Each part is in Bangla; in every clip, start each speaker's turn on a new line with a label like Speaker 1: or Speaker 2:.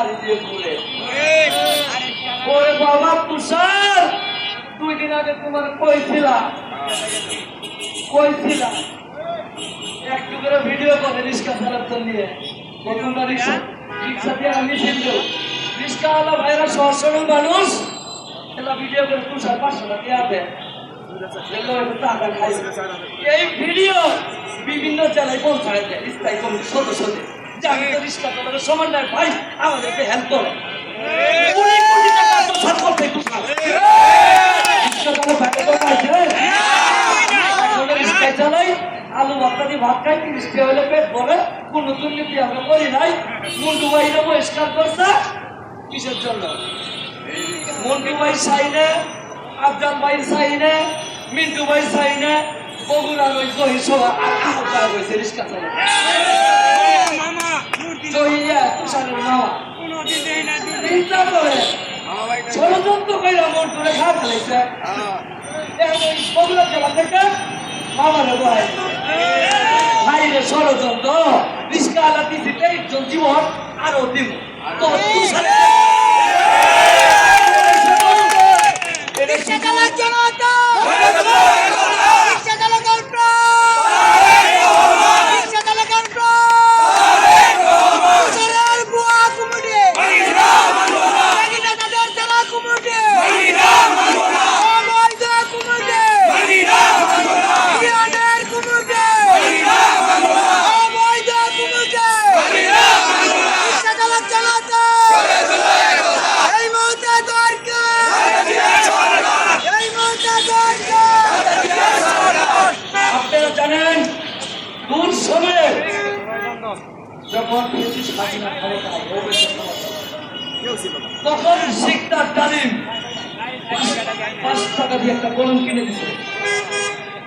Speaker 1: গাড়ি দিয়ে ঘুরে। ওরে বাবা তুষার, 2 দিন আগে তোমার কইছিলাম একটু করে ভিডিও করে রিক্সা চালাতে নিয়ে। প্রথমটা রিক্সা দিয়ে আমি কিন্তু রিক্সাওয়ালা ভাইরা সহজ সরল মানুষ, এলা ভিডিও করে তুষার 500 টাকা দেয়। এই ভিডিও বিভিন্ন জেলায় পৌঁছায় দেয় স্থায়ী কমিটির সদস্যদের যে আমি তো রিক্সা চালানোর সমন্বয় ভাই আমাদেরকে হেল্প করে। আলু ভর্তা দিয়ে ভাত খাই 30 টাকা হলে পেট ভরে, কোন দুর্নীতি আমরা করি নাই। মন্টু ভাইরা বহিষ্কার করছে কিসের জন্য? মন্টু ভাই সাইনে, আফজাল ভাই সাইনে, মিন্টু ভাই সাইনে, বগুড়ার ওই জহির সভা আহত হয়েছে রিক্সা চালানো। তুষারের মামা চিন্তা করে ষড়যন্ত্র করে মন্টুরে খাওয়া ফেলেছে। বগুড়া জেলা থেকে মামারে বহাই ভাইরে ষড়যন্ত্র রিক্সা আলা দিছি 23 জন জীবন আরো দিব। তো তুষারে তখন শিকদার ডালিম 5 টাকা দিয়ে একটা কলম কিনে দিছে,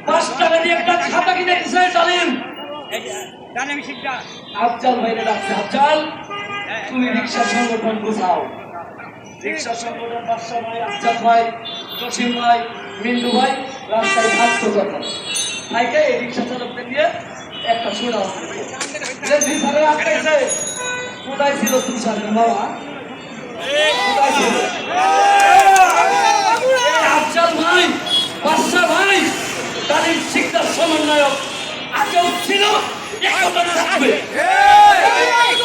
Speaker 1: 5 টাকা দিয়ে একটা খাতা কিনে দিছে ডালিম। আফজাল ভাইরে ডাকছে, আফজাল তুমি রিক্সা সংগঠন বুঝাও। রিক্সা সংগঠন বাদশা ভাই, আফজাল ভাই, জসিম ভাই, মিন্টু ভাই রাস্তায় থাকতো তখন ভাইকে এই রিক্সা চালকদের নিয়ে একটা শোনাও। যে ভিতরে আটকাইছে কোথায় ছিল তুষারের মামা? আফজাল ভাই, বাদশা ভাই, তাদের শিক্ষার সমন্বয়ক আগেও ছিল, এখনো থাকবে।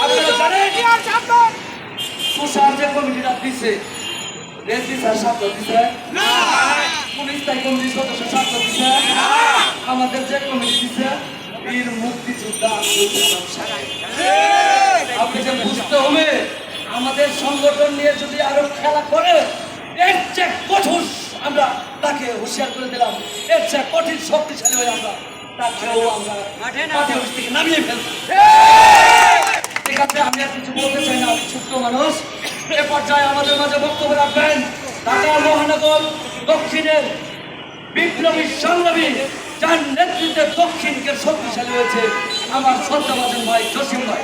Speaker 1: আপনারা জানেন তুষার যে কমিটিটা দিছে, রেজি স্যার সাথে দিছে, পুলিশ তাই কমিটির সদস্য সাথে দিছে, আমাদের যে কমিটি দিছে বীর মুক্তিযোদ্ধা। আপনাকে বুঝতে হবে আমাদের সংগঠন নিয়ে যদি আরো খেলা করে এর চেয়ে কঠোর, আমরা তাকে হুঁশিয়ার করে দিলাম, এর চেয়ে কঠিন শক্তিশালী হয়ে আমরা তাকেও আমরা মাঠে থেকে নামিয়ে ফেলব। ঠিক আছে, আমি আর কিছু বলতে চাই না, আমি ছোট্ট মানুষ। এ পর্যায়ে আমাদের মাঝে বক্তব্য রাখবেন ঢাকা মহানগর দক্ষিণের বিপ্লবী সংগ্রামী, যার নেতৃত্বে দক্ষিণকে শক্তিশালী হয়েছে আমার শ্রদ্ধাভাজন ভাই জসিম ভাই।